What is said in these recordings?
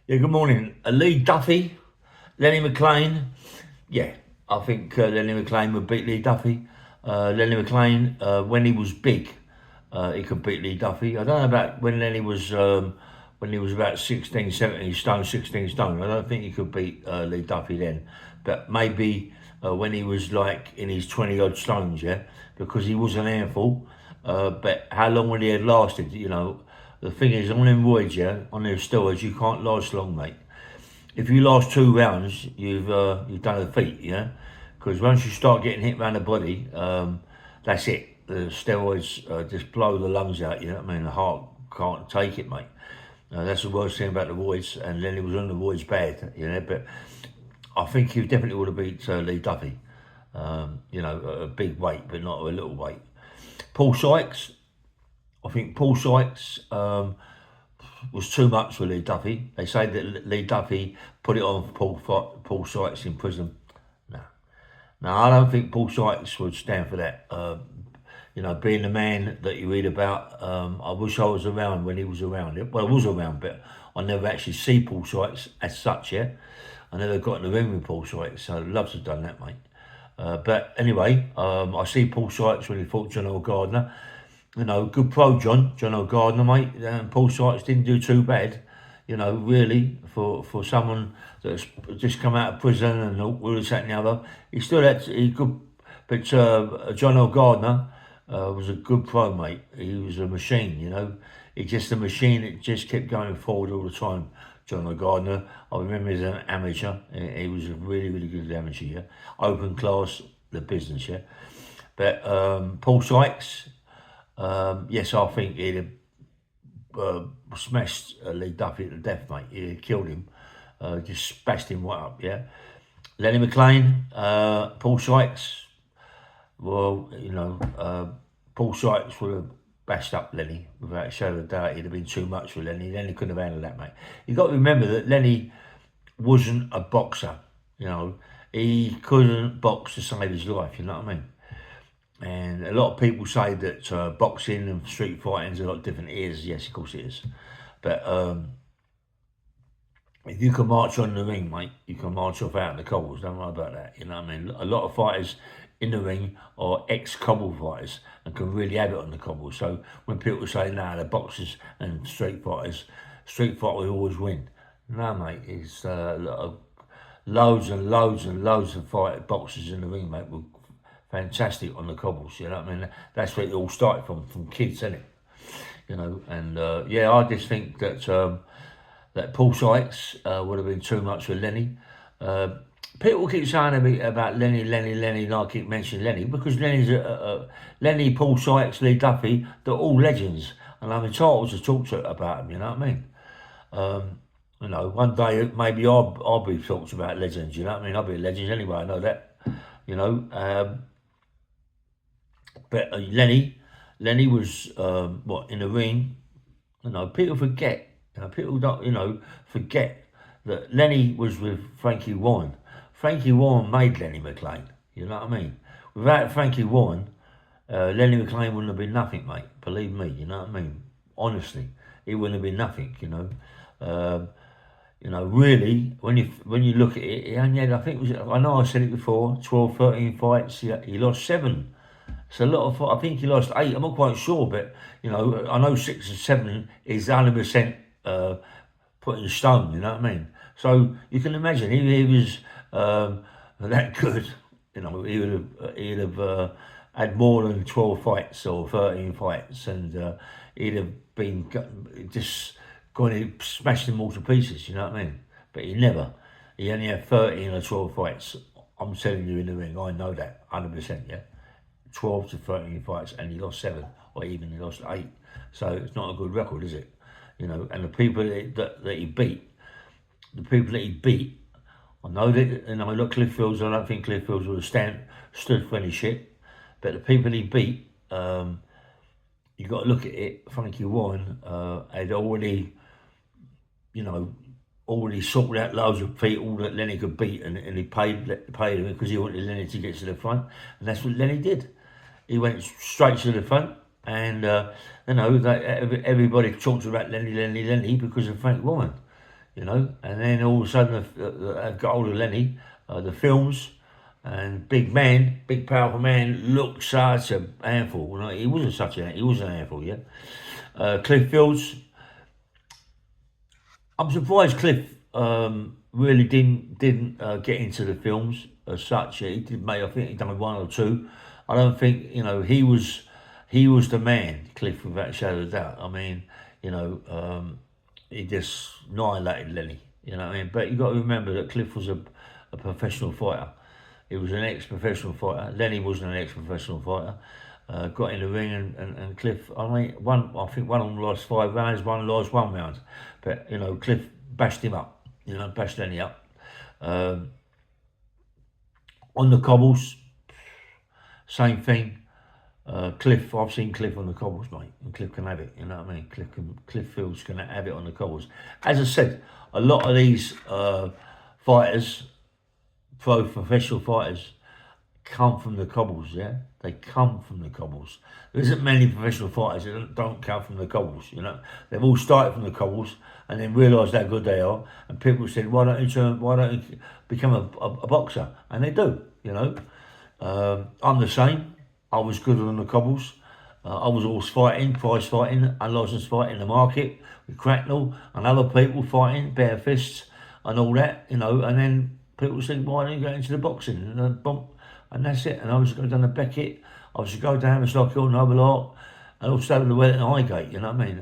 Yeah, good morning. Lee Duffy, Lenny McLean. Yeah, I think Lenny McLean would beat Lee Duffy. Lenny McLean, when he was big, he could beat Lee Duffy. I don't know about when he was about 16, 17 stone, 16 stone. I don't think he could beat Lee Duffy then. But maybe when he was like in his 20 odd stones, yeah, because he was an handful. But how long would he have lasted? The thing is, on them roids, yeah, on them steroids, you can't last long, mate. If you last 2 rounds, you've done a feat, yeah. Because once you start getting hit around the body, that's it. The steroids just blow the lungs out. You know what I mean? The heart can't take it, mate. That's the worst thing about the roids. And then it was on the roids bad, you know. But I think he definitely would have beat Lee Duffy. A big weight, but not a little weight. Paul Sykes. I think Paul Sykes was too much for Lee Duffy. They say that Lee Duffy put it on for Paul Sykes in prison. No, I don't think Paul Sykes would stand for that. Being the man that you read about, I wish I was around when he was around. Well, I was around, but I never actually see Paul Sykes as such, yeah. I never got in the ring with Paul Sykes, so I'd love to have done that, mate. But anyway, I see Paul Sykes when he fought John O'Gardner. Good pro John O'Gardner, mate. And Paul Sykes didn't do too bad, really, for someone that's just come out of prison and all this, that and the other. He could, but John O'Gardner was a good pro, mate. He was a machine, He's just a machine that just kept going forward all the time. John O'Gardner, I remember as an amateur, he was a really, really good amateur, yeah. Open class, the business, yeah. But Paul Sykes, yes, I think he'd have smashed Lee Duffy to death, mate. He'd have killed him, just bashed him right up, yeah. Lenny McLean, Paul Sykes, well, Paul Sykes would have bashed up Lenny without a shadow of doubt. He'd have been too much for Lenny. Lenny couldn't have handled that, mate. You've got to remember that Lenny wasn't a boxer, He couldn't box to save his life, you know what I mean? And a lot of people say that boxing and street fighting is a lot different. It is, yes, of course it is. But if you can march on the ring, mate, you can march off out in the cobbles. Don't worry about that. You know what I mean? A lot of fighters in the ring are ex-cobble fighters and can really have it on the cobbles. So when people say, "Nah, they're boxers and street fighters will always win." No, mate, it's loads and loads and loads of boxers in the ring, mate, were fantastic on the cobbles. You know what I mean? That's where it all started from kids, isn't it? I just think that Paul Sykes would have been too much for Lenny. People keep saying about Lenny, and I keep mentioning Lenny because Lenny, Paul Sykes, Lee Duffy, they're all legends, and I'm entitled to talk about them. You know what I mean? One day maybe I'll be talked about legends. You know what I mean? I'll be a legend anyway. I know that. But Lenny was in the ring. People forget. People don't forget that Lenny was with Frankie Warren. Frankie Warren made Lenny McLean. You know what I mean? Without Frankie Warren, Lenny McLean wouldn't have been nothing, mate. Believe me. You know what I mean? Honestly, it wouldn't have been nothing. Really, when you look at it, he only had, I think I know I said it before, 12, 13 fights. He lost 7. It's a lot of. I think he lost 8. I'm not quite sure, but I know 6 or 7 is 100% put in stone. You know what I mean? So you can imagine he was that good. He'd have had more than 12 fights or 13 fights, and he'd have been just going to smash them all to pieces. You know what I mean? But he never. He only had 13 or 12 fights. I'm telling you in the ring. I know that 100%. Yeah. 12 to 13 fights, and he lost 7, or even he lost 8. So it's not a good record, is it? And the people that he beat, I know that, look, Cliff Fields, I don't think Cliff Fields would have stood for any shit, but the people he beat, you got to look at it. Frankie Warren had already sorted out loads of people that Lenny could beat, and he paid him because he wanted Lenny to get to the front, and that's what Lenny did. He went straight to the front, and everybody talks about Lenny because of Frank Warren. you know. And then all of a sudden, I've got hold of Lenny, the films, and big powerful man, looked such a handful. Well, he wasn't he was an handful, yeah. Cliff Fields, I'm surprised Cliff really didn't get into the films as such. He did make, I think he done one or two. I don't think, you know, he was the man, Cliff, without a shadow of a doubt. I mean, you know, he just annihilated Lenny. You know what I mean? But you got to remember that Cliff was a professional fighter. He was an ex-professional fighter. Lenny wasn't an ex-professional fighter. Got in the ring and Cliff, I mean, I think one of them lost 5 rounds, one lost 1 round. But, you know, Cliff bashed him up, you know, bashed Lenny up. On the cobbles, same thing. Cliff, I've seen Cliff on the cobbles, mate, and Cliff can have it, you know what I mean? Cliff Fields can have it on the cobbles. As I said, a lot of these fighters, professional fighters, come from the cobbles, yeah? They come from the cobbles. There isn't many professional fighters that don't come from the cobbles, you know? They've all started from the cobbles and then realised how good they are, and people said, why don't you become a boxer? And they do, you know? I'm the same. I was good on the cobbles. I was always fighting, prize fighting, unlicensed fighting in the market with Cracknell and other people fighting, bare fists and all that, you know, and then people said, why don't you go into the boxing? And that's it. And I was going down to Beckett, I was to go down to Stockhill, Noble Art, and also to the Wellington Highgate, you know what I mean?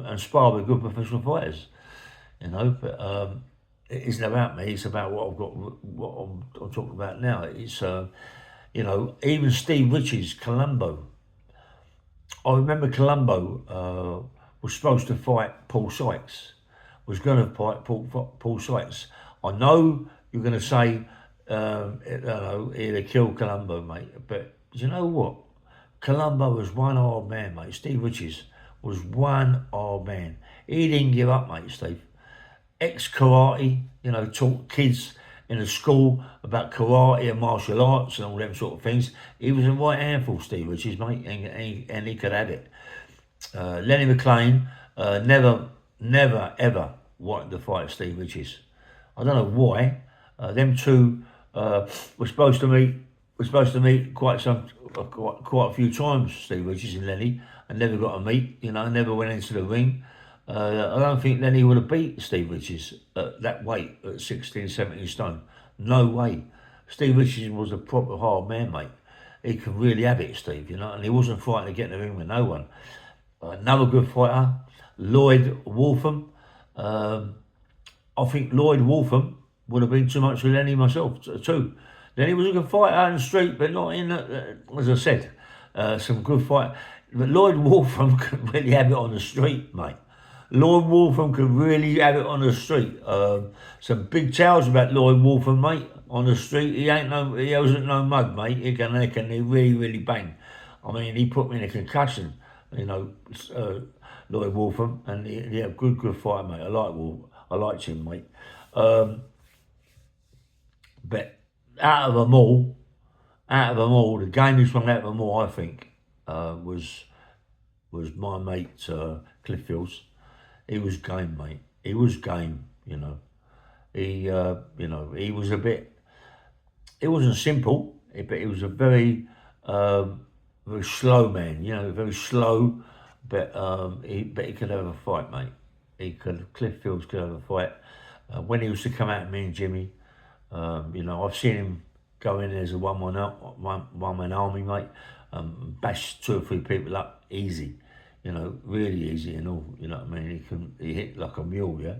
And spar with good professional fighters, you know. But it isn't about me, it's about what I've got, what I'm talking about now. It's, you know, even Steve Richards, Columbo. I remember Columbo was supposed to fight Paul Sykes, was going to fight Paul Sykes. I know you're going to say, you know, he'd have killed Columbo, mate. But do you know what? Columbo was one hard man, mate. Steve Richards was one hard man. He didn't give up, mate, Steve. Ex-karate, you know, taught kids in a school about karate and martial arts and all them sort of things. He was a right handful, Steve Richards, mate, and he could have it. Lenny McLean never, ever wanted to fight Steve Richards. I don't know why. Them two were supposed to meet quite a few times, Steve Richards and Lenny, and never got to meet. You know, never went into the ring. I don't think Lenny would have beat Steve Richards at that weight, at 16, 17 stone. No way. Steve Richards was a proper hard man, mate. He could really have it, Steve, you know, and he wasn't frightened to get in the ring with no one. Another good fighter, Lloyd Wolfram. I think Lloyd Wolfram would have been too much for Lenny myself, too. Lenny was a good fighter out in the street, but not in, as I said, some good fight. But Lloyd Wolfram could really have it on the street, mate. Lloyd Wolfram could really have it on the street. Some big tales about Lloyd Wolfram, mate, on the street. He wasn't no mug, mate. He really bang. I mean, he put me in a concussion, you know, Lloyd Wolfram, and he had a good fight, mate. I liked him, mate. But out of them all, the gamest one out of them all, I think, was my mate Cliff Fields. He was game, mate. He was game, you know. He was a bit. It wasn't simple, but he was a very slow man. You know, very slow, but he could have a fight, mate. Cliff Fields could have a fight. When he used to come out to me and Jimmy, you know, I've seen him go in as a one-man army, mate. Bash 2 or 3 people up easy. You know, really easy and all, you know what I mean? He hit like a mule, yeah?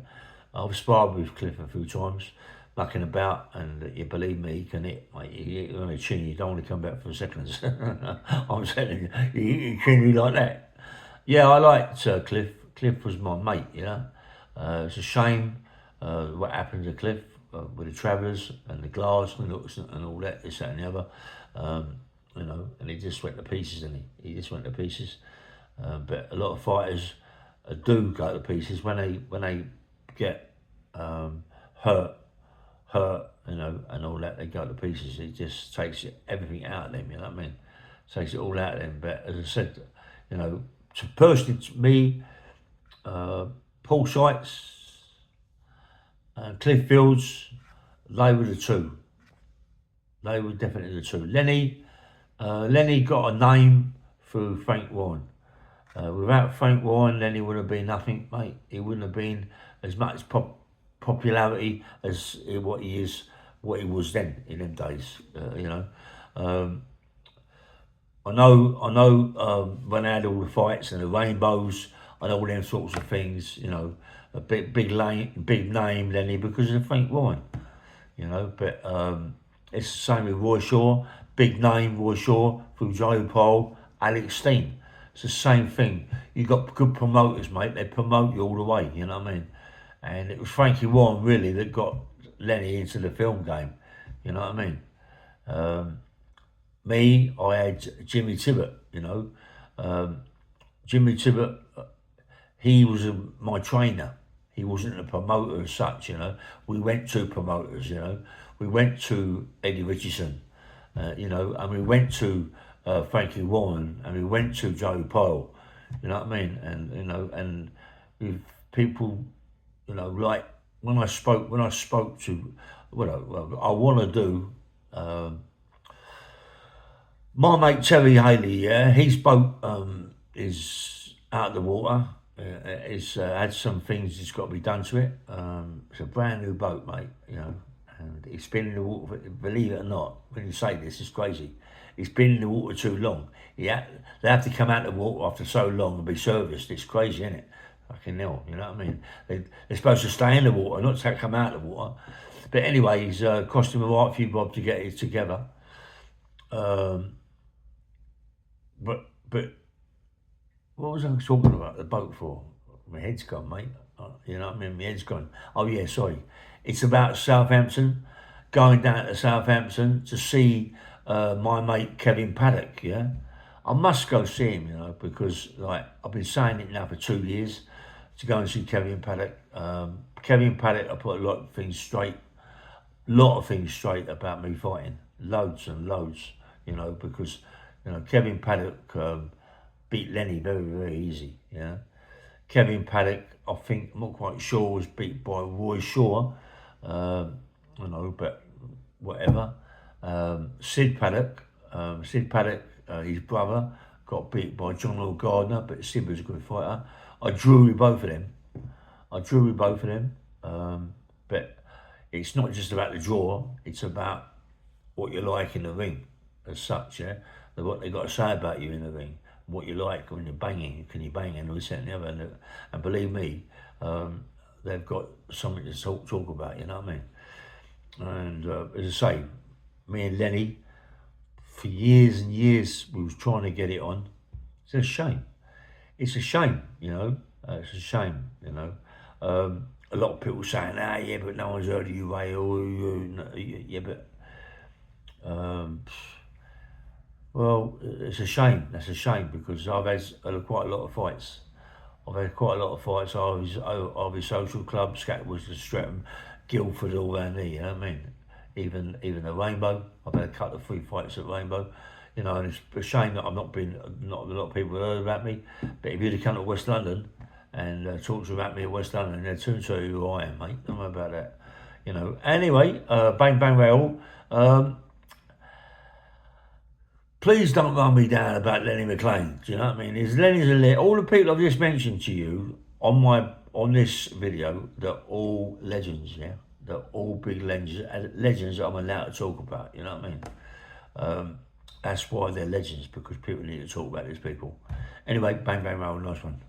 I've sparred with Cliff a few times, mucking about, and you believe me, he can hit, mate. He hit you on the chin, you don't want to come back for seconds. I'm telling you, he hit your chin like that. Yeah, I liked Cliff. Cliff was my mate, you know? It's a shame what happened to Cliff with the Travellers and the glass and all that, this, that and the other. You know, and he just went to pieces, didn't he? He just went to pieces. But a lot of fighters do go to pieces when they get hurt, you know, and all that. They go to pieces. It just takes everything out of them. You know what I mean? Takes it all out of them. But as I said, you know, personally to me, Paul Sykes, Cliff Fields, they were the two. They were definitely the two. Lenny got a name through Frank Warren. Without Frank Warren, Lenny would have been nothing, mate. He wouldn't have been as much popularity as what he was then in them days. I know. When I had all the fights and the rainbows and all them sorts of things, a big name Lenny because of Frank Warren, But it's the same with Roy Shaw, big name Roy Shaw through Joe Paul, Alex Steen. It's the same thing. You got good promoters, mate. They promote you all the way. You know what I mean? And it was Frankie Warren really that got Lenny into the film game. You know what I mean? Me, I had Jimmy Tibbet. Jimmy Tibbet. He was my trainer. He wasn't a promoter as such. We went to promoters. We went to Eddie Richardson. And we went to Frankie Warren, and we went to Joe Pyle, you know what I mean? And and with people, like when I spoke to what I want to do. My mate Terry Haley, yeah, his boat is out of the water. It's had some things that's got to be done to it. It's a brand new boat, mate. And it's been in the water. Believe it or not, when you say this, it's crazy. It's been in the water too long. Yeah, they have to come out of the water after so long and be serviced. It's crazy, isn't it? Fucking hell, you know what I mean? They're supposed to stay in the water, not to come out of the water. But anyway, it's cost him a right few bob to get it together. But what was I talking about the boat for? My head's gone, mate. You know what I mean? My head's gone. Oh yeah, sorry. It's about Southampton, going down to Southampton to see my mate Kevin Paddock, yeah? I must go see him, because I've been saying it now for 2 years to go and see Kevin Paddock. Kevin Paddock, I put a lot of things straight about me fighting. Loads and loads, because, Kevin Paddock beat Lenny very, very easy, Kevin Paddock, I think, I'm not quite sure, was beat by Roy Shaw, but whatever. Sid Paddock, his brother, got beat by John Lord Gardner, but Sid was a good fighter. I drew with both of them. But it's not just about the draw, it's about what you like in the ring as such, yeah? What they got to say about you in the ring, what you like when you're banging, can you bang and this and the other. And believe me, they've got something to talk about, you know what I mean? And as I say, me and Lenny, for years and years, we was trying to get it on. It's a shame. It's a shame, It's a shame, A lot of people saying, yeah, but no one's heard of you, Ray. Yeah, but... well, it's a shame. That's a shame because I've had quite a lot of fights. Ivy Social Club, Scatterwoods, Streatham, Guildford, all around there, you know what I mean? Even the Rainbow. I've had a couple of 3 fights at Rainbow, and it's a shame that not a lot of people have heard about me. But if you'd have come to West London and talked about me at West London, they'd soon tell you who I am, mate. Don't worry about that. Anyway, bang bang rail. Please don't run me down about Lenny McLean. Do you know what I mean? All the people I've just mentioned to you on this video, they're all legends, yeah? They're all big legends that I'm allowed to talk about, you know what I mean? That's why they're legends, because people need to talk about these people. Anyway, bang bang roll, nice one.